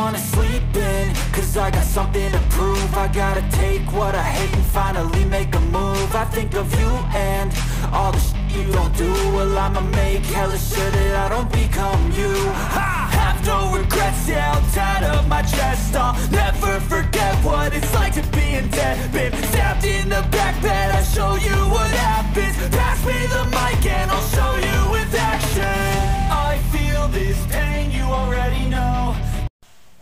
wanna sleep in, cause I got something to prove. I gotta take what I hate and finally make a move. I think of you and all the shit you don't do. Well, I'ma make hella sure that I don't become you. I have no regrets, yeah, I'll tie up my chest. I'll never forget what it's like to be in debt. Been stabbed in the back bed, I'll show you what happens. Pass me the mic and I'll show you with action. I feel this pain, you already know.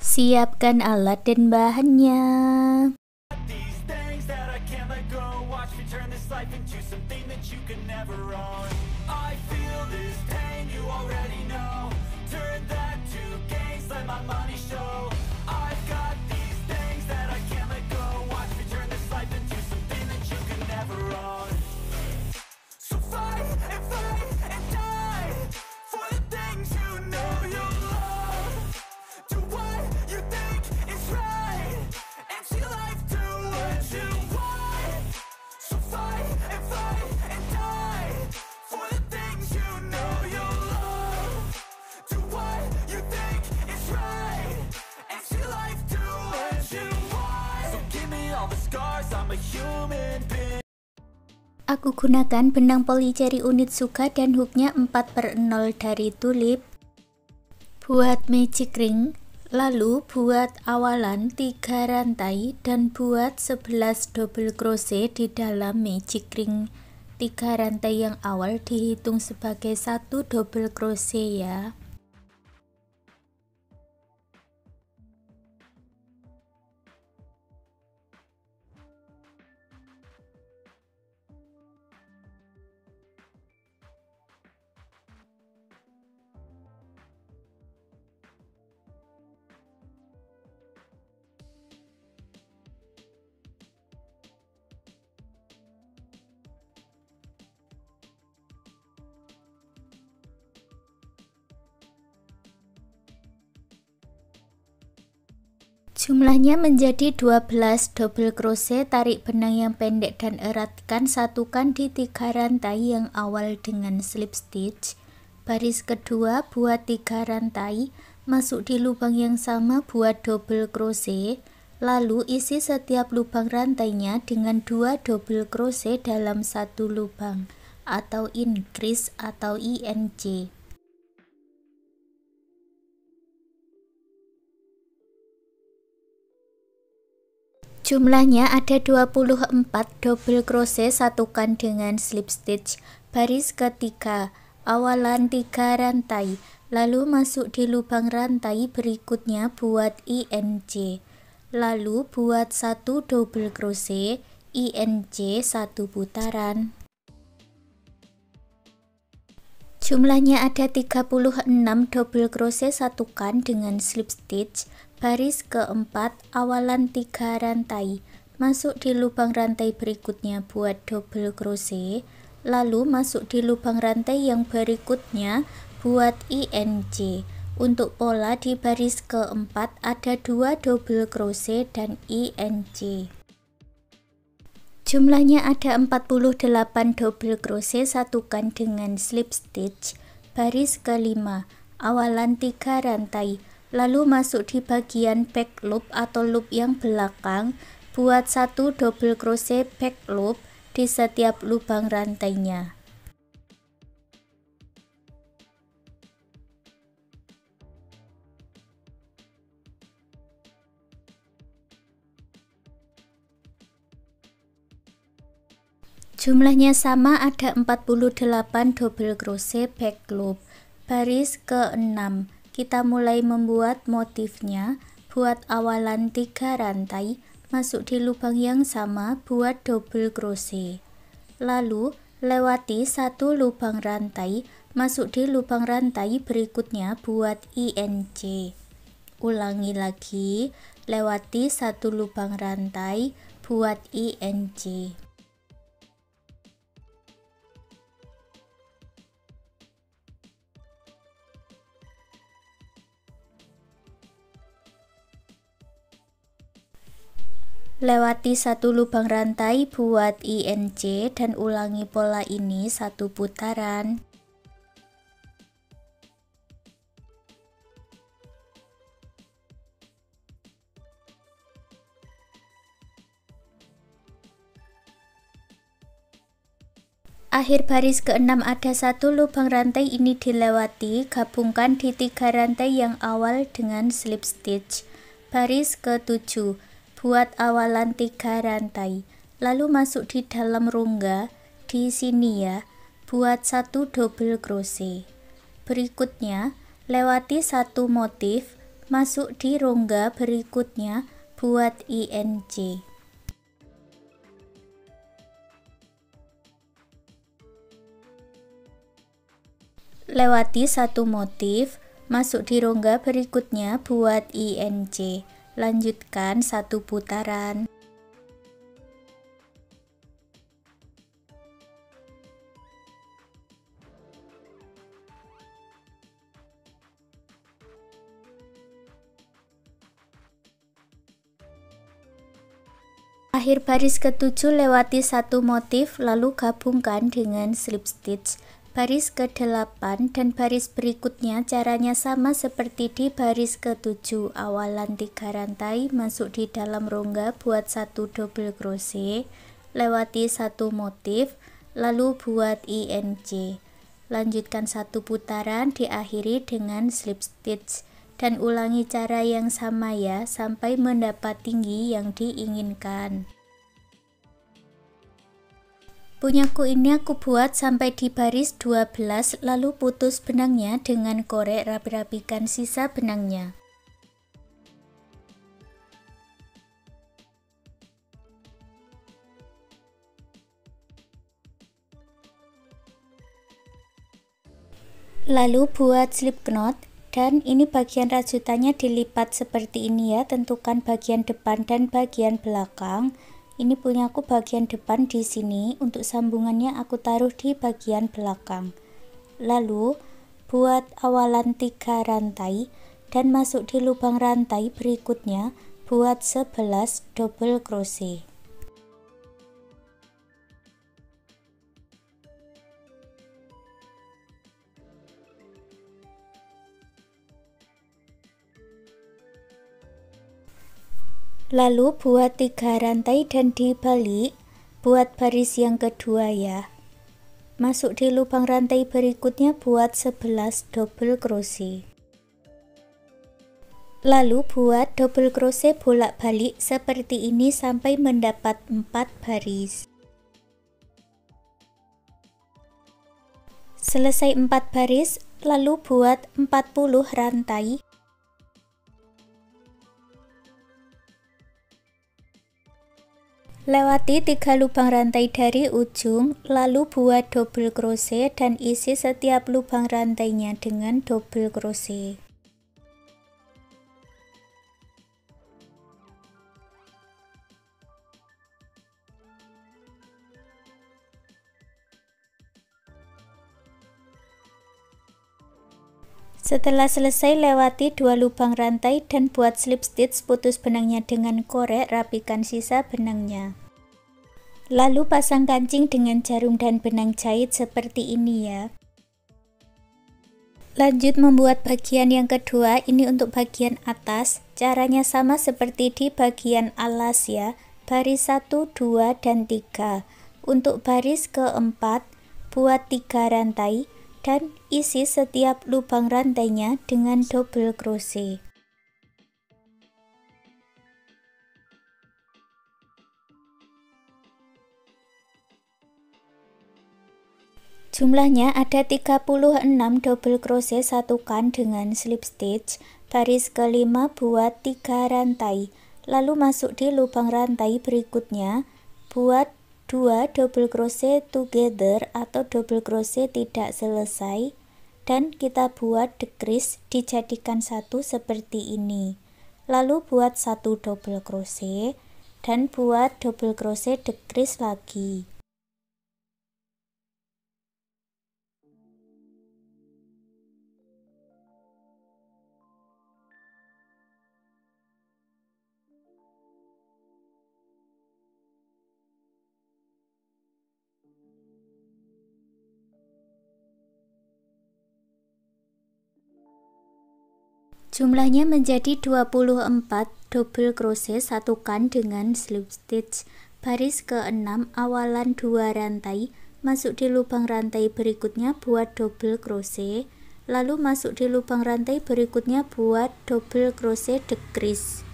Siapkan alat dan bahannya. These things that I can't let go. Watch me turn this life into something that you can never own. I feel this pain, you already know. Turn that to gains, let my money show. I've got these things that I can't let go. Watch me turn this life into something that you can never own. So fight and die for the things you know you love. Do what you think is right and see life do what you want. So fight and die for the things you know you love. Do what you think is right and see life do what you want. So give me all the scars, I'm a human being. Aku gunakan benang polycherry unit Suka dan hooknya 4/0 dari Tulip. Buat magic ring, lalu buat awalan 3 rantai dan buat 11 double crochet di dalam magic ring. 3 rantai yang awal dihitung sebagai 1 double crochet ya. Jumlahnya menjadi 12 double crochet. Tarik benang yang pendek dan eratkan, satukan di 3 rantai yang awal dengan slip stitch. Baris kedua buat 3 rantai, masuk di lubang yang sama buat double crochet, lalu isi setiap lubang rantainya dengan 2 double crochet dalam satu lubang atau increase atau INC. Jumlahnya ada 24 double crochet, satukan dengan slip stitch. Baris ketiga, awalan 3 rantai, lalu masuk di lubang rantai berikutnya buat INC. Lalu buat 1 double crochet, INC 1 putaran. Jumlahnya ada 36 double crochet, satukan dengan slip stitch. Baris keempat, awalan 3 rantai, masuk di lubang rantai berikutnya buat double crochet, lalu masuk di lubang rantai yang berikutnya buat INC. Untuk pola di baris keempat ada 2 double crochet dan INC. Jumlahnya ada 48 double crochet, satukan dengan slip stitch. Baris kelima, awalan 3 rantai, lalu masuk di bagian back loop atau loop yang belakang, buat 1 double crochet back loop di setiap lubang rantainya. Jumlahnya sama, ada 48 double crochet back loop. Baris ke-6, kita mulai membuat motifnya. Buat awalan 3 rantai, masuk di lubang yang sama buat double crochet. Lalu lewati 1 lubang rantai, masuk di lubang rantai berikutnya buat INC. Ulangi lagi, lewati 1 lubang rantai, buat INC. Lewati 1 lubang rantai buat INC dan ulangi pola ini 1 putaran. Akhir baris ke-6 ada satu lubang rantai, ini dilewati, gabungkan di 3 rantai yang awal dengan slip stitch. Baris ke-7, buat awalan 3 rantai, lalu masuk di dalam rongga, di sini ya, buat 1 double crochet. Berikutnya, lewati 1 motif, masuk di rongga berikutnya, buat INC. Lewati 1 motif, masuk di rongga berikutnya, buat INC. Lanjutkan 1 putaran. Akhir baris ke-7 lewati 1 motif, lalu gabungkan dengan slip stitch. Baris ke-8 dan baris berikutnya caranya sama seperti di baris ke-7, awalan 3 rantai, masuk di dalam rongga, buat 1 double crochet, lewati 1 motif, lalu buat INC. Lanjutkan 1 putaran, diakhiri dengan slip stitch, dan ulangi cara yang sama ya, sampai mendapat tinggi yang diinginkan. Punyaku ini aku buat sampai di baris 12, lalu putus benangnya dengan korek, rapi-rapikan sisa benangnya. Lalu buat slip knot, dan ini bagian rajutannya dilipat seperti ini ya, tentukan bagian depan dan bagian belakang. Ini punyaku bagian depan di sini, untuk sambungannya aku taruh di bagian belakang. Lalu buat awalan 3 rantai dan masuk di lubang rantai berikutnya, buat 11 double crochet. Lalu buat 3 rantai dan dibalik, buat baris yang kedua ya. Masuk di lubang rantai berikutnya, buat 11 double crochet. Lalu buat double crochet bolak-balik seperti ini sampai mendapat 4 baris. Selesai 4 baris, lalu buat 40 rantai. Lewati 3 lubang rantai dari ujung, lalu buat double crochet dan isi setiap lubang rantainya dengan double crochet. Setelah selesai, lewati 2 lubang rantai dan buat slip stitch, putus benangnya dengan korek, rapikan sisa benangnya. Lalu pasang kancing dengan jarum dan benang jahit seperti ini ya. Lanjut membuat bagian yang kedua, ini untuk bagian atas. Caranya sama seperti di bagian alas ya, baris 1, 2, dan 3. Untuk baris keempat, buat 3 rantai dan isi setiap lubang rantainya dengan double crochet. Jumlahnya ada 36 double crochet, satukan dengan slip stitch. Baris kelima buat 3 rantai, lalu masuk di lubang rantai berikutnya, buat 2 double crochet together atau double crochet tidak selesai, dan kita buat decrease, dijadikan satu seperti ini. Lalu buat 1 double crochet dan buat double crochet decrease lagi. Jumlahnya menjadi 24 double crochet, satukan dengan slip stitch. Baris ke-6 awalan 2 rantai, masuk di lubang rantai berikutnya buat double crochet, lalu masuk di lubang rantai berikutnya buat double crochet decrease.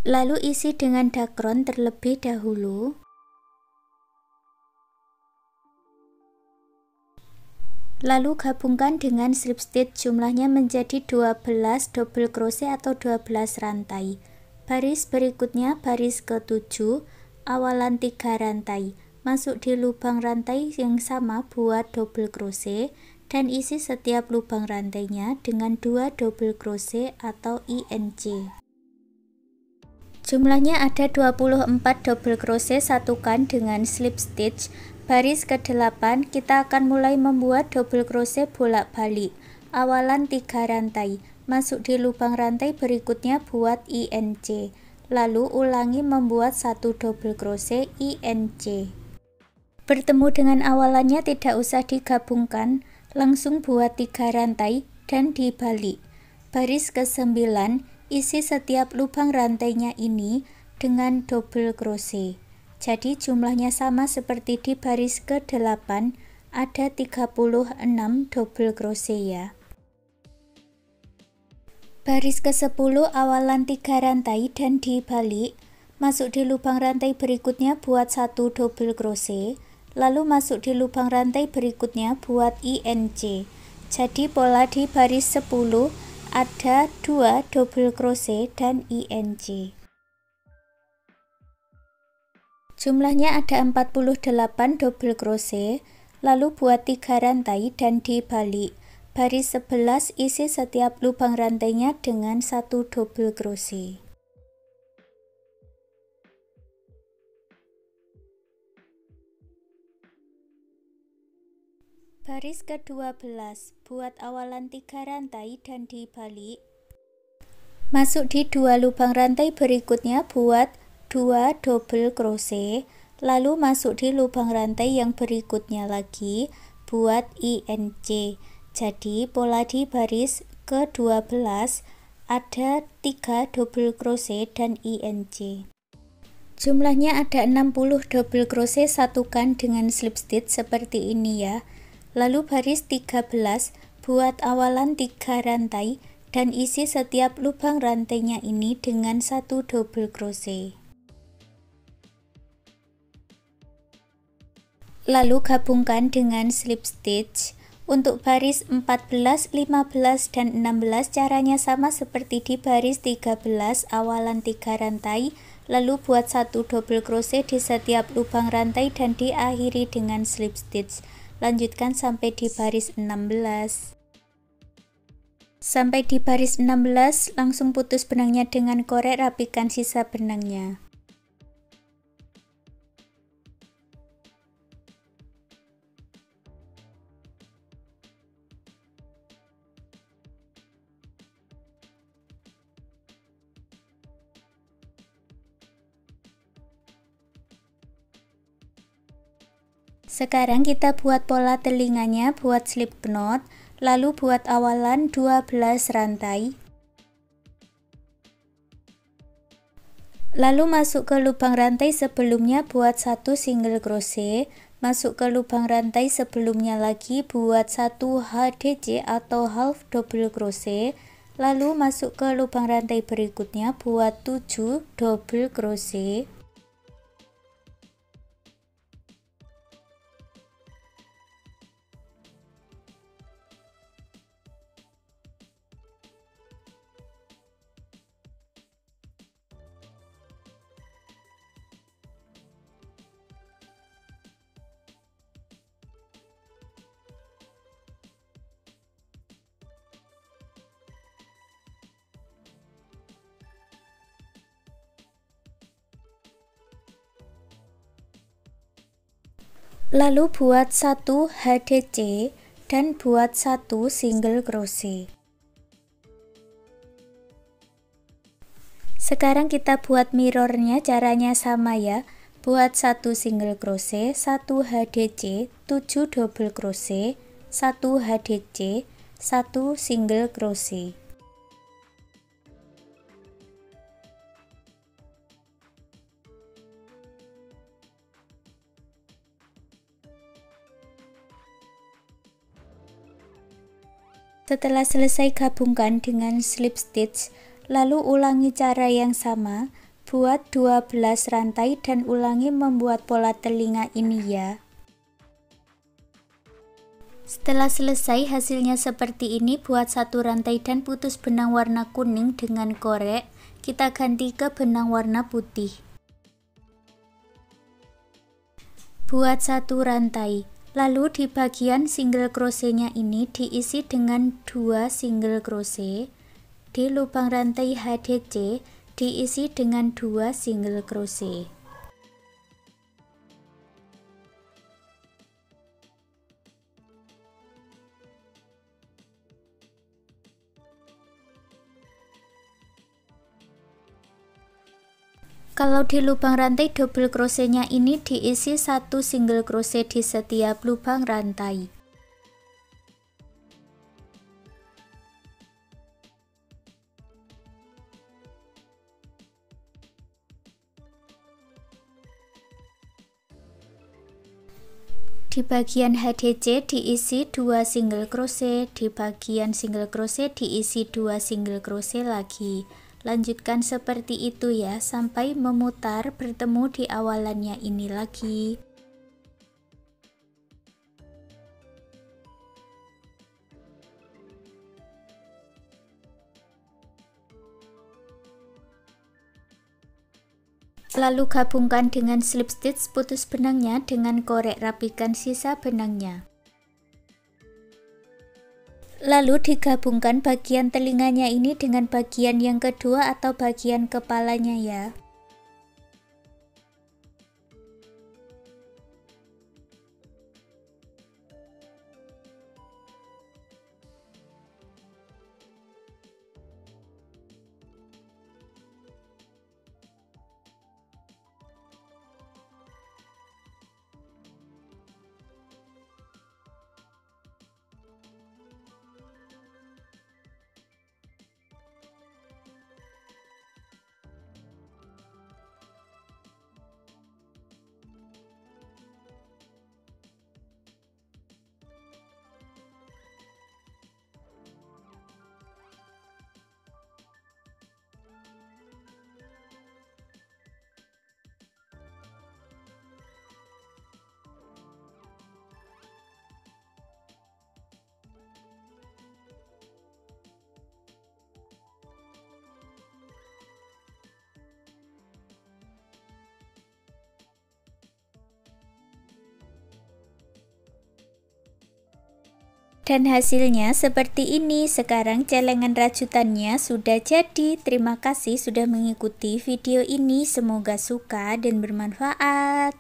Lalu isi dengan dakron terlebih dahulu. Lalu gabungkan dengan slip stitch, jumlahnya menjadi 12 double crochet atau 12 rantai. Baris berikutnya baris ke-7, awalan 3 rantai. Masuk di lubang rantai yang sama buat double crochet dan isi setiap lubang rantainya dengan 2 double crochet atau INC. Jumlahnya ada 24 double crochet, satukan dengan slip stitch. Baris ke-8 kita akan mulai membuat double crochet bolak-balik. Awalan 3 rantai. Masuk di lubang rantai berikutnya buat INC. Lalu ulangi membuat 1 double crochet INC. Bertemu dengan awalannya tidak usah digabungkan, langsung buat 3 rantai dan dibalik. Baris ke-9 isi setiap lubang rantainya ini dengan double crochet. Jadi jumlahnya sama seperti di baris ke-8, ada 36 double crochet ya. Baris ke-10 awalan 3 rantai dan dibalik. Masuk di lubang rantai berikutnya buat 1 double crochet, lalu masuk di lubang rantai berikutnya buat INC. Jadi pola di baris 10 ada 2 double crochet dan INC. Jumlahnya ada 48 double crochet, lalu buat 3 rantai dan dibalik. Baris 11 isi setiap lubang rantainya dengan 1 double crochet. Baris ke-12 buat awalan 3 rantai dan dibalik. Masuk di 2 lubang rantai berikutnya buat 2 double crochet, lalu masuk di lubang rantai yang berikutnya lagi buat INC. Jadi pola di baris ke-12 ada 3 double crochet dan INC. Jumlahnya ada 60 double crochet, satukan dengan slip stitch seperti ini ya. Lalu baris 13 buat awalan 3 rantai dan isi setiap lubang rantainya ini dengan 1 double crochet. Lalu gabungkan dengan slip stitch. Untuk baris 14, 15, dan 16 caranya sama seperti di baris 13 awalan 3 rantai, lalu buat 1 double crochet di setiap lubang rantai dan diakhiri dengan slip stitch. Lanjutkan sampai di baris 16. Sampai di baris 16 langsung putus benangnya dengan korek, rapikan sisa benangnya. Sekarang kita buat pola telinganya, buat slip knot, lalu buat awalan 12 rantai. Lalu masuk ke lubang rantai sebelumnya buat 1 single crochet, masuk ke lubang rantai sebelumnya lagi buat 1 HDC atau half double crochet, lalu masuk ke lubang rantai berikutnya buat 7 double crochet. Lalu buat 1 HDC dan buat 1 single crochet. Sekarang kita buat mirrornya, caranya sama ya. Buat 1 single crochet, 1 HDC, 7 double crochet, 1 HDC, 1 single crochet. Setelah selesai, gabungkan dengan slip stitch, lalu ulangi cara yang sama, buat 12 rantai dan ulangi membuat pola telinga ini ya. Setelah selesai, hasilnya seperti ini. Buat 1 rantai dan putus benang warna kuning dengan korek, kita ganti ke benang warna putih. Buat 1 rantai, lalu di bagian single crochetnya ini diisi dengan 2 single crochet. Di lubang rantai HDC diisi dengan 2 single crochet. Kalau di lubang rantai double crochetnya ini diisi 1 single crochet di setiap lubang rantai. Di bagian HDC diisi 2 single crochet, di bagian single crochet diisi 2 single crochet lagi. Lanjutkan seperti itu ya, sampai memutar bertemu di awalannya ini lagi. Lalu gabungkan dengan slip stitch, putus benangnya dengan korek, rapikan sisa benangnya. Lalu digabungkan bagian telinganya ini dengan bagian yang kedua atau bagian kepalanya ya. Dan hasilnya seperti ini. Sekarang celengan rajutannya sudah jadi. Terima kasih sudah mengikuti video ini. Semoga suka dan bermanfaat.